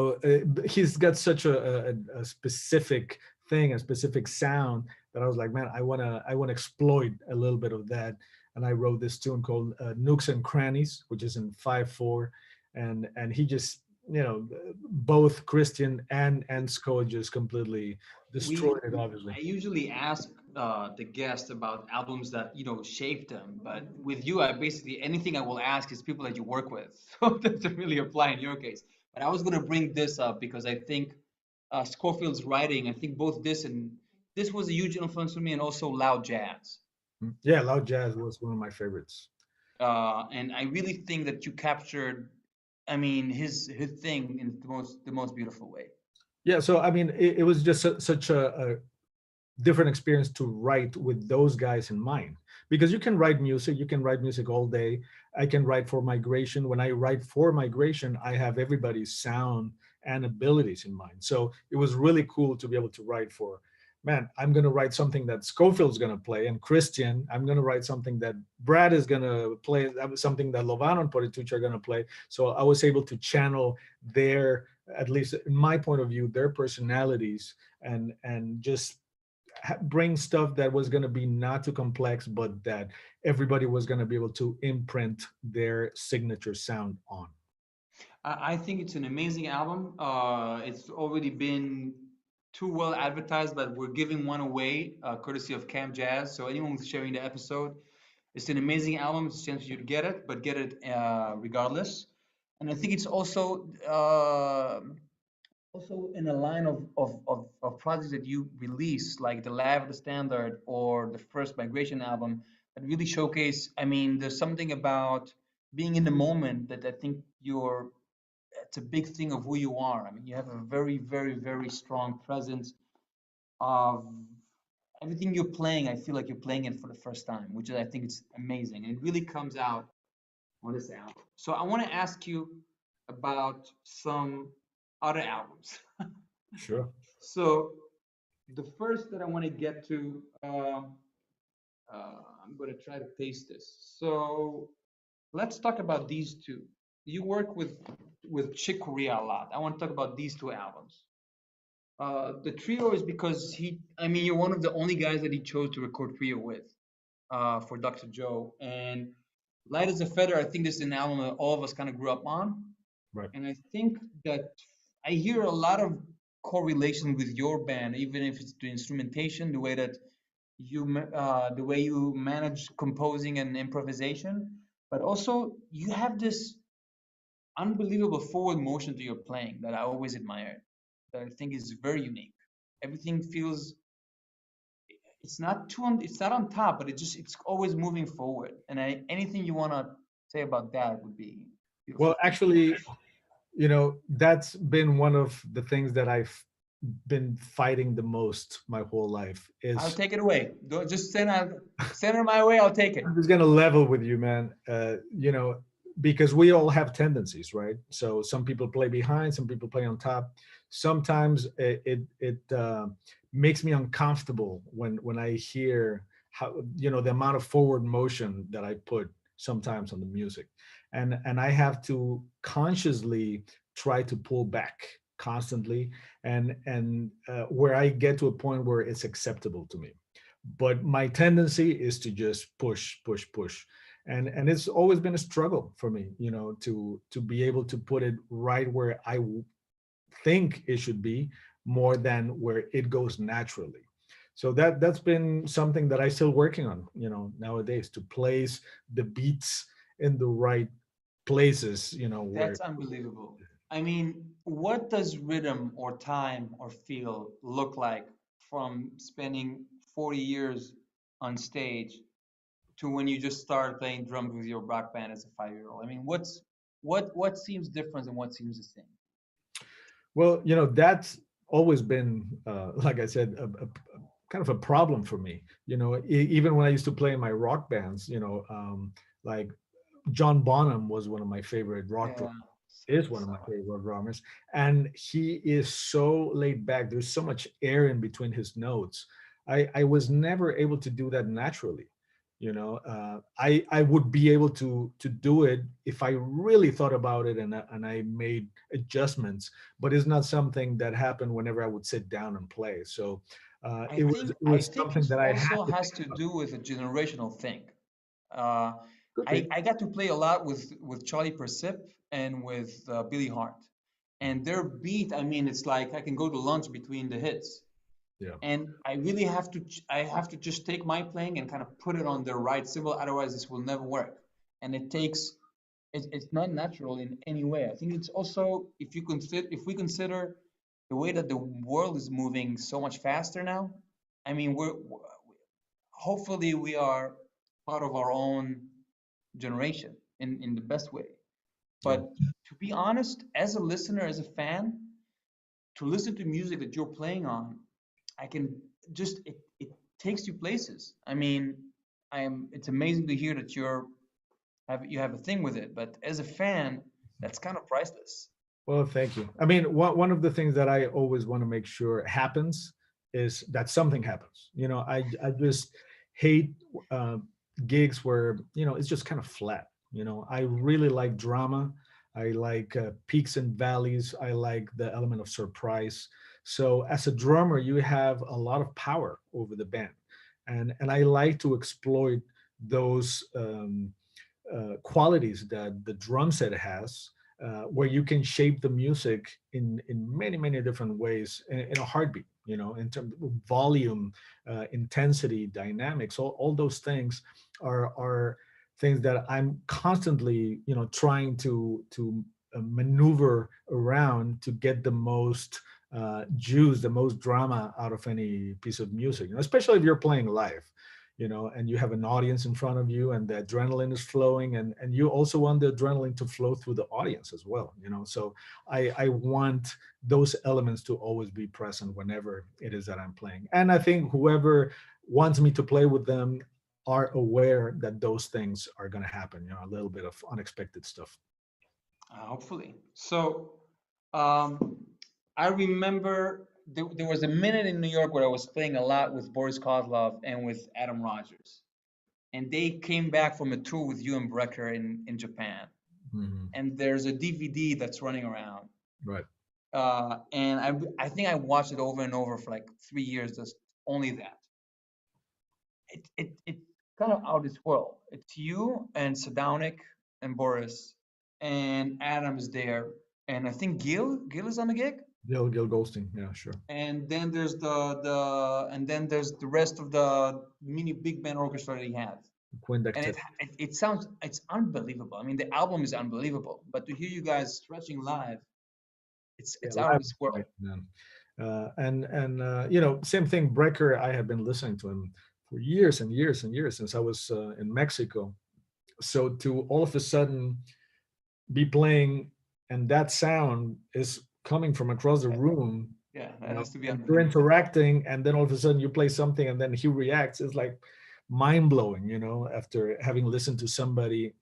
he's got such a specific thing, a specific sound that I was like, man, I wanna exploit a little bit of that, and I wrote this tune called Nooks and Crannies, which is in 5/4, and he just both Christian and Sko just completely We, destroyed it, obviously. I usually ask the guest about albums that shaped them, but with you, I basically anything I will ask is people that you work with. So that doesn't really apply in your case. But I was gonna bring this up because I think Scofield's writing. I think both this was a huge influence for me, and also loud jazz. Yeah, Loud Jazz was one of my favorites. And I really think that you captured, I mean, his thing in the most beautiful way. Yeah, so I mean, it was just such a different experience to write with those guys in mind, because you can write music all day. I can write for Migration. When I write for Migration, I have everybody's sound and abilities in mind. So it was really cool to be able to write for, man, I'm going to write something that Schofield's going to play, and Christian, I'm going to write something that Brad is going to play, that was something that Lovano and Poritucci are going to play. So I was able to channel their, at least in my point of view, their personalities, and just bring stuff that was going to be not too complex, but that everybody was going to be able to imprint their signature sound on. I think it's an amazing album. It's already been too well advertised, but we're giving one away, courtesy of Camp Jazz. So anyone who's sharing the episode, it's an amazing album. It's a chance for you to get it, but get it regardless. And I think it's also in a line of projects that you release, like the Live at the Standard or the first Migration album, that really showcase. I mean, there's something about being in the moment that I think it's a big thing of who you are. I mean, you have a very, very, very strong presence of everything you're playing. I feel like you're playing it for the first time, which I think is amazing. And it really comes out on this album. So I want to ask you about some other albums. Sure. So The first that I want to get to, I'm going to try to paste this. So let's talk about these two. You work with Chick Corea a lot. I want to talk about these two albums. The trio is because I mean, you're one of the only guys that he chose to record trio with, for Dr. Joe. And Light as a Feather, I think this is an album that all of us kind of grew up on. Right. And I think that I hear a lot of correlation with your band, even if it's the instrumentation, the way that the way you manage composing and improvisation, but also you have this unbelievable forward motion to your playing that I always admired, that I think is very unique. Everything feels, it's not on top, but it's always moving forward. And anything you want to say about that would be beautiful. Well, actually, that's been one of the things that I've been fighting the most my whole life I'll is take it away. Don't just send it my way. I'll take it. I'm just gonna level with you, man. Because we all have tendencies, right? So some people play behind, some people play on top. Sometimes it makes me uncomfortable when I hear how the amount of forward motion that I put sometimes on the music, and I have to consciously try to pull back constantly, and where I get to a point where it's acceptable to me, but my tendency is to just push push push, and it's always been a struggle for me, to be able to put it right where think it should be, more than where it goes naturally. So that's been something that I still working on, nowadays, to place the beats in the right places, where. That's unbelievable. I mean, what does rhythm or time or feel look like from spending 40 years on stage to when you just started playing drums with your rock band as a 5-year-old? I mean, what seems different and what seems the same? Well, that's always been, like I said, kind of a problem for me. Even when I used to play in my rock bands, like John Bonham was one of my favorite rock Yeah. drummers, is one of my favorite rock drummers, and he is so laid back. There's so much air in between his notes. I was never able to do that naturally. I would be able to do it if I really thought about it, and I made adjustments, but it's not something that happened whenever I would sit down and play. So I it was think it I was think something it that I had also to has think to about. do with a generational thing. Uh, Could I, be. I got to play a lot with Charlie Persip and with Billy Hart, and their beat. I mean, it's like I can go to lunch between the hits, Yeah. and I really I have to just take my playing and kind of put it on the right symbol. Otherwise, this will never work. And it's not natural in any way. I think it's also, if we consider the way that the world is moving so much faster now. I mean, hopefully we are part of our own generation in the best way. Yeah. But to be honest, as a listener, as a fan, to listen to music that you're playing on, I can just it takes you places. I mean, it's amazing to hear that you have a thing with it, but as a fan, that's kind of priceless. Well, thank you. I mean, one of the things that I always want to make sure happens is that something happens. I just hate uh, gigs where it's just kind of flat. I really like drama. I like peaks and valleys. I like the element of surprise. So as a drummer, you have a lot of power over the band, and I like to exploit those. Qualities that the drum set has, where you can shape the music in many many different ways in a heartbeat. In terms of volume, intensity, dynamics, all those things are things that I'm constantly trying to maneuver around to get the most juice, the most drama out of any piece of music. Especially if you're playing live, and you have an audience in front of you, and the adrenaline is flowing, and you also want the adrenaline to flow through the audience as well. So I want those elements to always be present whenever it is that I'm playing, and I think whoever wants me to play with them are aware that those things are going to happen, a little bit of unexpected stuff. Hopefully. So, um, I remember there was a minute in New York where I was playing a lot with Boris Kozlov and with Adam Rogers, and they came back from a tour with you and Brecker in Japan. Mhm. And there's a DVD that's running around, Right. and I think I watched it over and over for like 3 years, just only that. It's kind of out of this world. It's you and Sadownik and Boris and Adam is there, and I think Gil is on the gig. Gil Goldstein. Yeah, sure. And then there's the rest of the mini big band orchestra that he has. Quinn And Dexter. it sounds, it's unbelievable. I mean, the album is unbelievable, but to hear you guys stretching live, it's Yeah, out of live this is world. great, man. And you know, same thing. Brecker. I have been listening to him for years and years and years since I was in Mexico. So to all of a sudden be playing, and that sound is coming from across the room. Yeah, You that know, has to be and you're unbelievable. interacting, and then all of a sudden you play something, and then he reacts. It's like mind blowing, you know, after having listened to somebody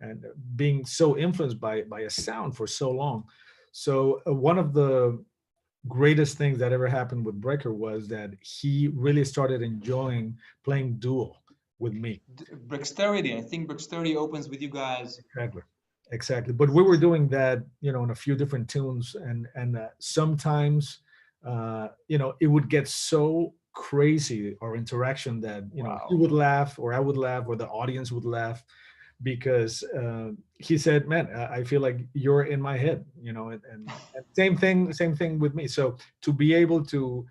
and being so influenced by a sound for so long. So one of the greatest things that ever happened with Brecker was that he really started enjoying playing duo with me. Brexterity, I think Brexterity opens with you guys. Exactly. Exactly. But we were doing that, you know, in a few different tunes, and sometimes, you know, it would get so crazy our interaction that you know he Wow. would laugh or I would laugh or the audience would laugh because he said, "Man, I feel like you're in my head," you know, and same thing with me. So to be able to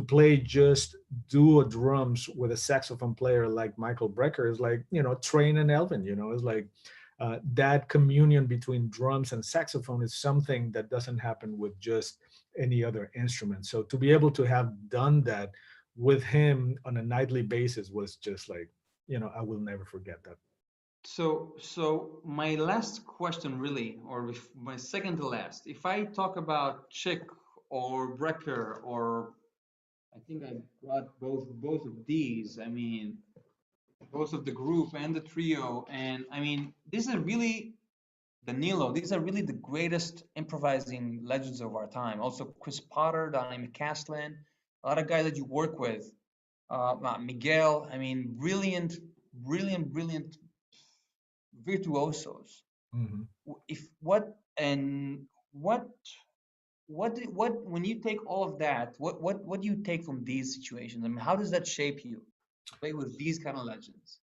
play just duo drums with a saxophone player like Michael Brecker is like, you know, Train and Elvin, you know, it's like that communion between drums and saxophone is something that doesn't happen with just any other instrument. So to be able to have done that with him on a nightly basis was just like, you know, I will never forget that. So my last question, really, or my second to last, if I talk about Chick or Brecker, or I think I brought both of these. I mean, both of the group and the trio, and I mean, these are really Danilo. These are really the greatest improvising legends of our time. Also, Chris Potter, Donnie McCaslin, a lot of guys that you work with. Miguel. I mean, brilliant virtuosos. Mhm. If what and what when you take all of that, what do you take from these situations? I mean, how does that shape you? Play with these kind of legends.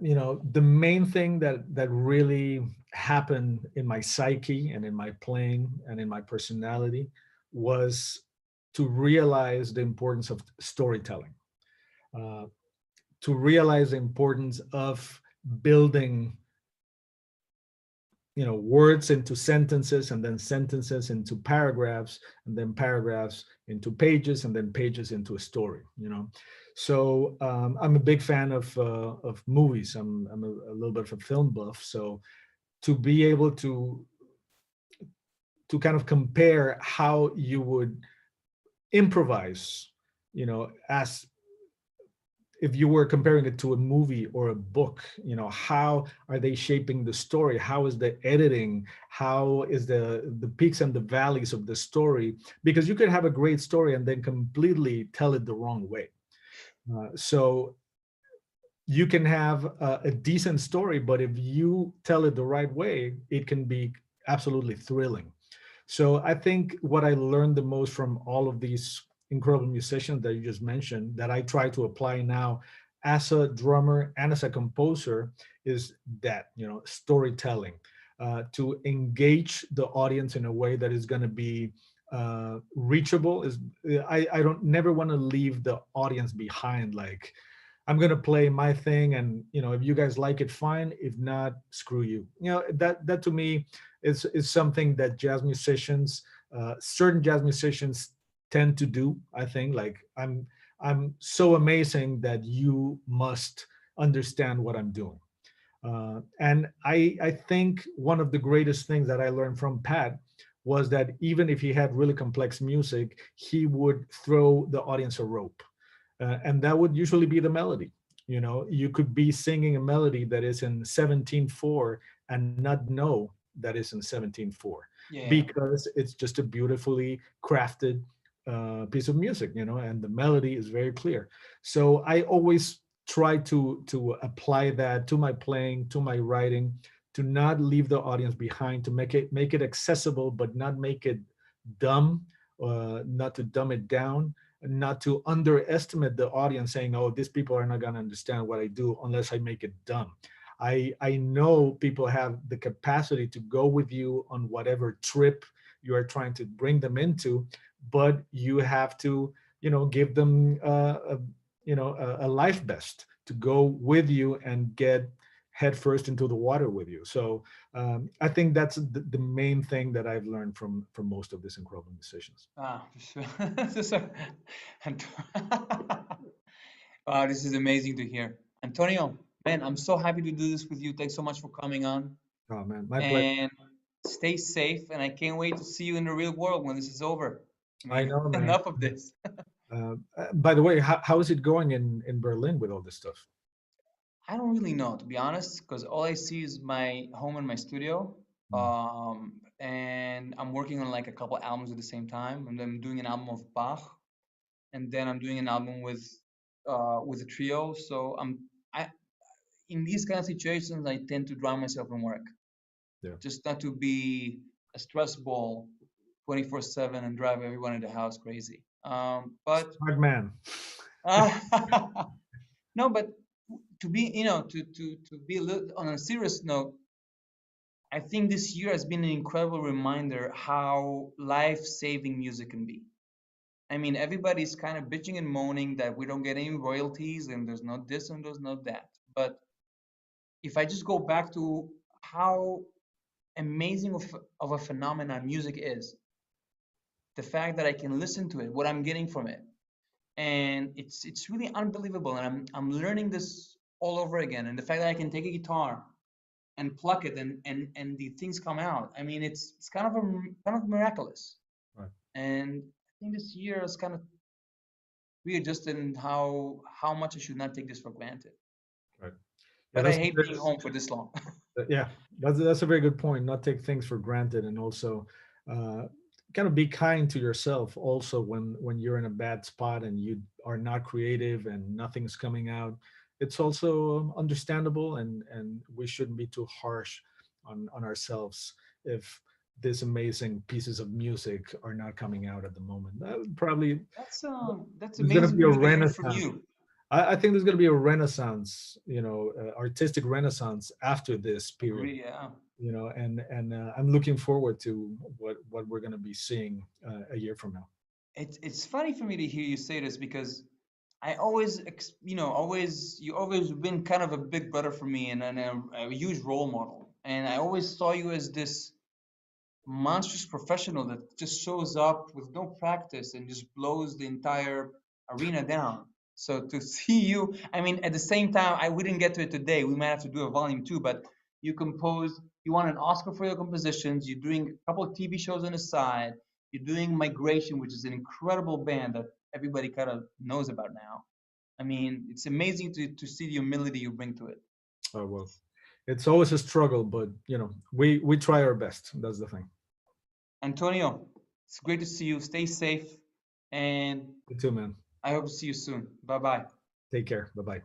You know, the main thing that really happened in my psyche and in my playing and in my personality was to realize the importance of storytelling, uh, to realize the importance of building, you know, words into sentences, and then sentences into paragraphs, and then paragraphs into pages, and then pages into a story, you know. So I'm a big fan of movies. I'm a little bit of a film buff, so to be able to kind of compare how you would improvise, you know, as if you were comparing it to a movie or a book, you know, how are they shaping the story? How is the editing? How is the peaks and the valleys of the story? Because you could have a great story and then completely tell it the wrong way. So you can have a decent story, but if you tell it the right way, it can be absolutely thrilling. So I think what I learned the most from all of these incredible musicians that you just mentioned, that I try to apply now as a drummer and as a composer, is that, you know, storytelling, to engage the audience in a way that is going to be reachable. Is I don't never want to leave the audience behind. Like, I'm gonna play my thing, and you know, if you guys like it, fine. If not, screw you. You know, that to me is something that jazz musicians, certain jazz musicians, tend to do. I think, like, I'm so amazing that you must understand what I'm doing. And I think one of the greatest things that I learned from Pat was that even if he had really complex music, he would throw the audience a rope, and that would usually be the melody. You know, you could be singing a melody that is in 17/4 and not know that is in 17/4, Yeah. because it's just a beautifully crafted piece of music, and the melody is very clear. So I always try to apply that to my playing, to my writing, to not leave the audience behind, to make it accessible, but not make it dumb, not to dumb it down, not to underestimate the audience, saying, "Oh, these people are not going to understand what I do unless I make it dumb." I know people have the capacity to go with you on whatever trip you are trying to bring them into, but you have to, give them a life vest to go with you and get head first into the water with you. So I think that's the main thing that I've learned from most of these incredible musicians. Ah, this is Ant- wow, this is amazing to hear. Antonio, man, I'm so happy to do this with you. Thanks so much for coming on. Oh man, my pleasure. And stay safe. And I can't wait to see you in the real world when this is over. I I mean, know, man. enough of this. By the way, how is it going in Berlin with all this stuff? I don't really know, to be honest, because all I see is my home and my studio. Mm. And I'm working on like a couple albums at the same time. And I'm doing an album of Bach, and then I'm doing an album with a trio. So I in these kind of situations I tend to drown myself in work, Yeah. just not to be a stress ball 24/7 and drive everyone in the house crazy. But Smart man. no, but to be, to be a little on a serious note, I think this year has been an incredible reminder how life-saving music can be. I mean, everybody's kind of bitching and moaning that we don't get any royalties and there's no this and there's no that. But if I just go back to how amazing of a phenomenon music is, the fact that I can listen to it, what I'm getting from it, and it's really unbelievable. And I'm learning this all over again. And the fact that I can take a guitar and pluck it and the things come out. I mean, it's kind of miraculous. Right. And I think this year has kind of readjusted in how much I should not take this for granted. Right. Yeah, But I hate being home for this long. yeah, that's a very good point. Not take things for granted, and also uh, kind of be kind to yourself. Also, when you're in a bad spot and you are not creative and nothing's coming out, it's also understandable, and we shouldn't be too harsh on ourselves if these amazing pieces of music are not coming out at the moment. Probably That's there's going to amazing be a for me to hear from renaissance. you. I think there's going to be a renaissance, artistic renaissance after this period, Agree, yeah. and I'm looking forward to what we're going to be seeing a year from now. It's funny for me to hear you say this because I always, you always been kind of a big brother for me and a huge role model. And I always saw you as this monstrous professional that just shows up with no practice and just blows the entire arena down. So to see you, I mean, at the same time, we didn't get to it today. We might have to do a volume two, but you composed, you won an Oscar for your compositions. You're doing a couple of TV shows on the side. You're doing Migration, which is an incredible band that everybody kind of knows about now. I mean, it's amazing to see the humility you bring to it. Oh well, it's always a struggle, but we try our best. That's the thing. Antonio, it's great to see you. Stay safe, and You too, man. I hope to see you soon. Bye bye. Take care. Bye bye.